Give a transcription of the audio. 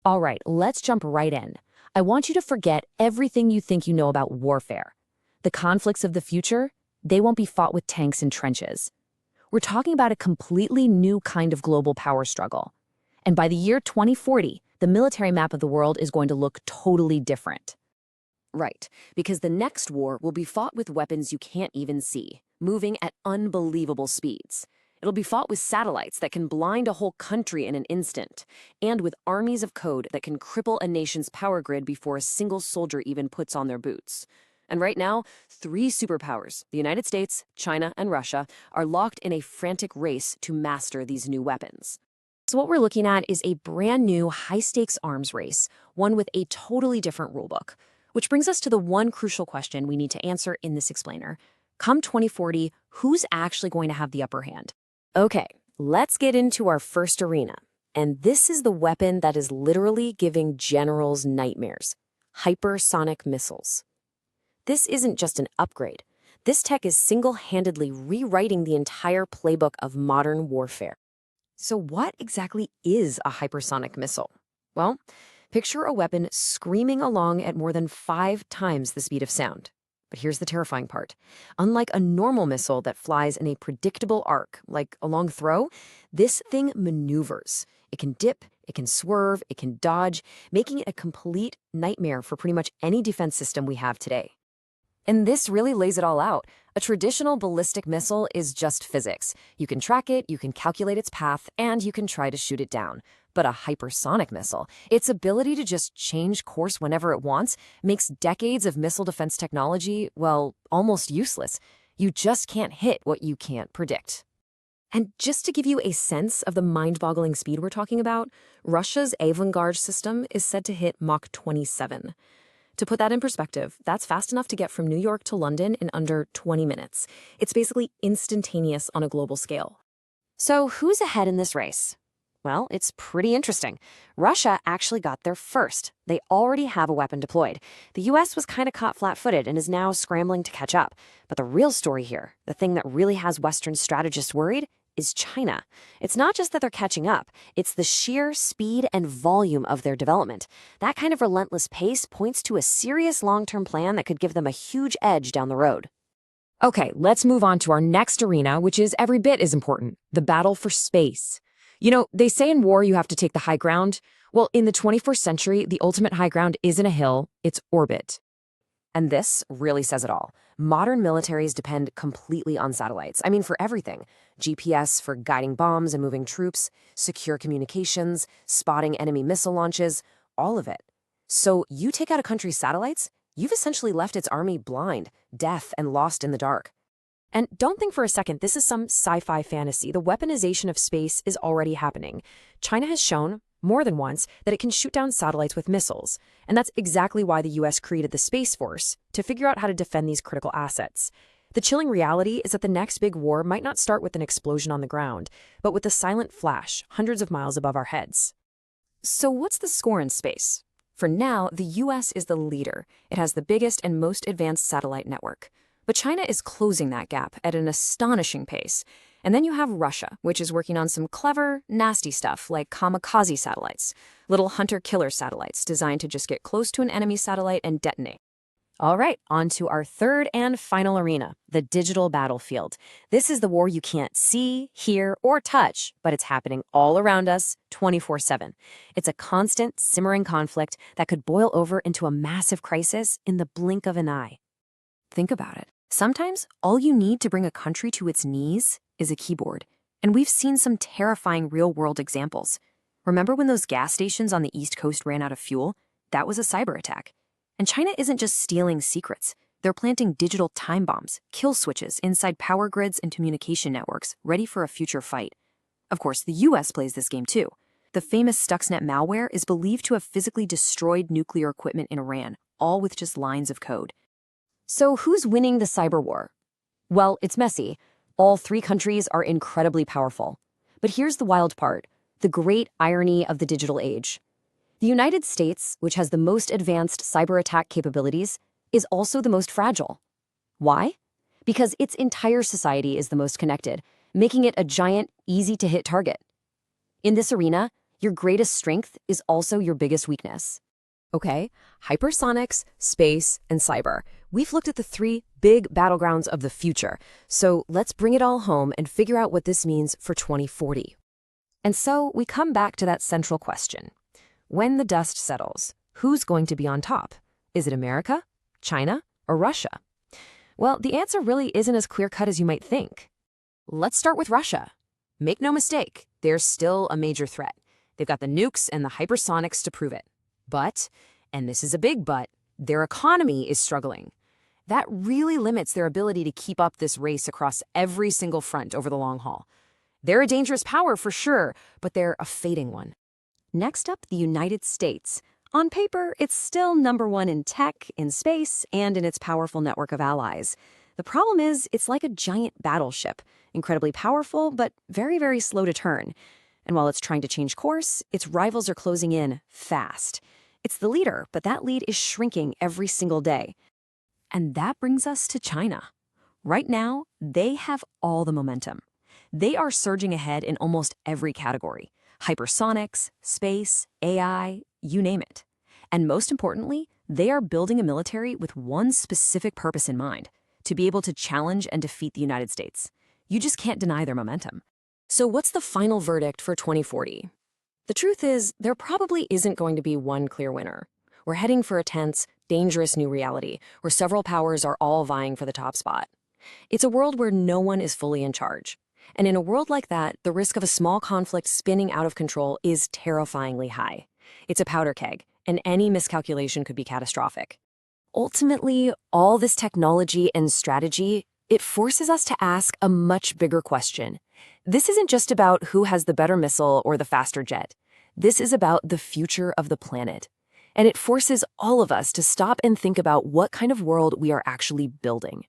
All right, let's jump right in. I want you to forget everything you think you know about warfare. The conflicts of the future, they won't be fought with tanks and trenches. We're talking about a completely new kind of global power struggle. And by the year 2040, the military map of the world is going to look totally different. Right, because the next war will be fought with weapons you can't even see, moving at unbelievable speeds. It'll be fought with satellites that can blind a whole country in an instant, and with armies of code that can cripple a nation's power grid before a single soldier even puts on their boots. And right now, three superpowers, the United States, China, and Russia, are locked in a frantic race to master these new weapons. So what we're looking at is a brand new high-stakes arms race, one with a totally different rulebook. Which brings us to the one crucial question we need to answer in this explainer. Come 2040, who's actually going to have the upper hand? Okay, let's get into our first arena. And this is the weapon that is literally giving generals nightmares: hypersonic missiles. This isn't just an upgrade. This tech is single-handedly rewriting the entire playbook of modern warfare. So what exactly is a hypersonic missile? Well, picture a weapon screaming along at more than 5 times the speed of sound. But here's the terrifying part. Unlike a normal missile that flies in a predictable arc, like a long throw, this thing maneuvers. It can dip, it can swerve, it can dodge, making it a complete nightmare for pretty much any defense system we have today. And this really lays it all out. A traditional ballistic missile is just physics. You can track it, you can calculate its path, and you can try to shoot it down. But a hypersonic missile, its ability to just change course whenever it wants, makes decades of missile defense technology, well, almost useless. You just can't hit what you can't predict. And just to give you a sense of the mind-boggling speed we're talking about, Russia's Avangard system is said to hit Mach 27. To put that in perspective, that's fast enough to get from New York to London in under 20 minutes. It's basically instantaneous on a global scale. So who's ahead in this race? Well, it's pretty interesting. Russia actually got there first. They already have a weapon deployed. The US was kind of caught flat-footed and is now scrambling to catch up. But the real story here, the thing that really has Western strategists worried, is China. It's not just that they're catching up, it's the sheer speed and volume of their development. That kind of relentless pace points to a serious long-term plan that could give them a huge edge down the road. Okay, let's move on to our next arena, which is every bit as important, the battle for space. You know, they say in war you have to take the high ground. Well, in the 21st century, the ultimate high ground isn't a hill, it's orbit. And this really says it all. Modern militaries depend completely on satellites. I mean, for everything. GPS for guiding bombs and moving troops, secure communications, spotting enemy missile launches, all of it. So you take out a country's satellites, you've essentially left its army blind, deaf, and lost in the dark. And don't think for a second this is some sci-fi fantasy. The weaponization of space is already happening. China has shown, more than once, that it can shoot down satellites with missiles. And that's exactly why the US created the Space Force, to figure out how to defend these critical assets. The chilling reality is that the next big war might not start with an explosion on the ground, but with a silent flash hundreds of miles above our heads. So what's the score in space? For now, the US is the leader. It has the biggest and most advanced satellite network. But China is closing that gap at an astonishing pace. And then you have Russia, which is working on some clever, nasty stuff like kamikaze satellites, little hunter-killer satellites designed to just get close to an enemy satellite and detonate. All right, on to our third and final arena, the digital battlefield. This is the war you can't see, hear, or touch, but it's happening all around us 24/7. It's a constant, simmering conflict that could boil over into a massive crisis in the blink of an eye. Think about it. Sometimes all you need to bring a country to its knees is a keyboard. And we've seen some terrifying real-world examples. Remember when those gas stations on the East Coast ran out of fuel? That was a cyber attack. And China isn't just stealing secrets. They're planting digital time bombs, kill switches inside power grids and communication networks, ready for a future fight. Of course, the US plays this game too. The famous Stuxnet malware is believed to have physically destroyed nuclear equipment in Iran, all with just lines of code. So who's winning the cyber war? Well, it's messy. All 3 countries are incredibly powerful. But here's the wild part, the great irony of the digital age. The United States, which has the most advanced cyber attack capabilities, is also the most fragile. Why? Because its entire society is the most connected, making it a giant, easy-to-hit target. In this arena, Your greatest strength is also your biggest weakness. Okay, hypersonics, space, and cyber. We've looked at the three big battlegrounds of the future. So let's bring it all home and figure out what this means for 2040. And so we come back to that central question. When the dust settles, who's going to be on top? Is it America, China, or Russia? Well, the answer really isn't as clear-cut as you might think. Let's start with Russia. Make no mistake, they're still a major threat. They've got the nukes and the hypersonics to prove it. But, and this is a big but, their economy is struggling. That really limits their ability to keep up this race across every single front over the long haul. They're a dangerous power for sure, but they're a fading one. Next up, the United States. On paper, it's still #1 in tech, in space, and in its powerful network of allies. The problem is, it's like a giant battleship, incredibly powerful, but very, very slow to turn. And while it's trying to change course, its rivals are closing in fast. It's the leader, but that lead is shrinking every single day. And that brings us to China. Right now, they have all the momentum. They are surging ahead in almost every category. Hypersonics, space, AI, you name it. And most importantly, they are building a military with one specific purpose in mind: to be able to challenge and defeat the United States. You just can't deny their momentum. So what's the final verdict for 2040? The truth is, there probably isn't going to be one clear winner. We're heading for a tense, dangerous new reality where several powers are all vying for the top spot. It's a world where no one is fully in charge. And in a world like that, the risk of a small conflict spinning out of control is terrifyingly high. It's a powder keg, and any miscalculation could be catastrophic. Ultimately, all this technology and strategy, it forces us to ask a much bigger question. This isn't just about who has the better missile or the faster jet. This is about the future of the planet. And it forces all of us to stop and think about what kind of world we are actually building.